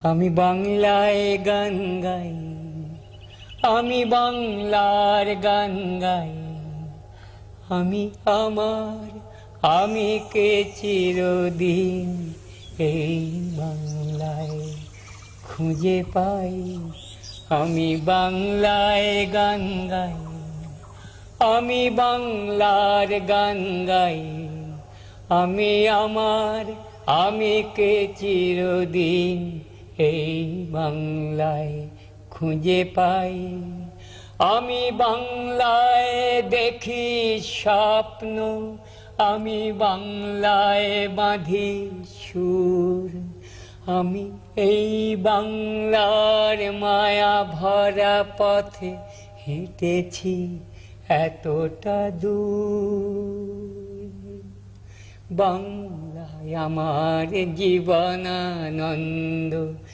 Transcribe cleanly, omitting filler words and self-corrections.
আমি বাংলায় গান গাই, আমি বাংলার গান গাই। আমি আমার, আমি কে চিরদিন এই বাংলায় খুঁজে পাই। আমি বাংলায় গান গাই, আমি বাংলার গান গাই। আমি আমার, আমি কে চিরদিন এই বাংলায় খুঁজে পাই। আমি বাংলায় দেখি স্বপ্ন, আমি বাংলায় বাঁধি সুর। আমি এই বাংলার মায়া ভরা পথে হেঁটেছি এতটা দূর। বাংলায় আমার জীবনানন্দ,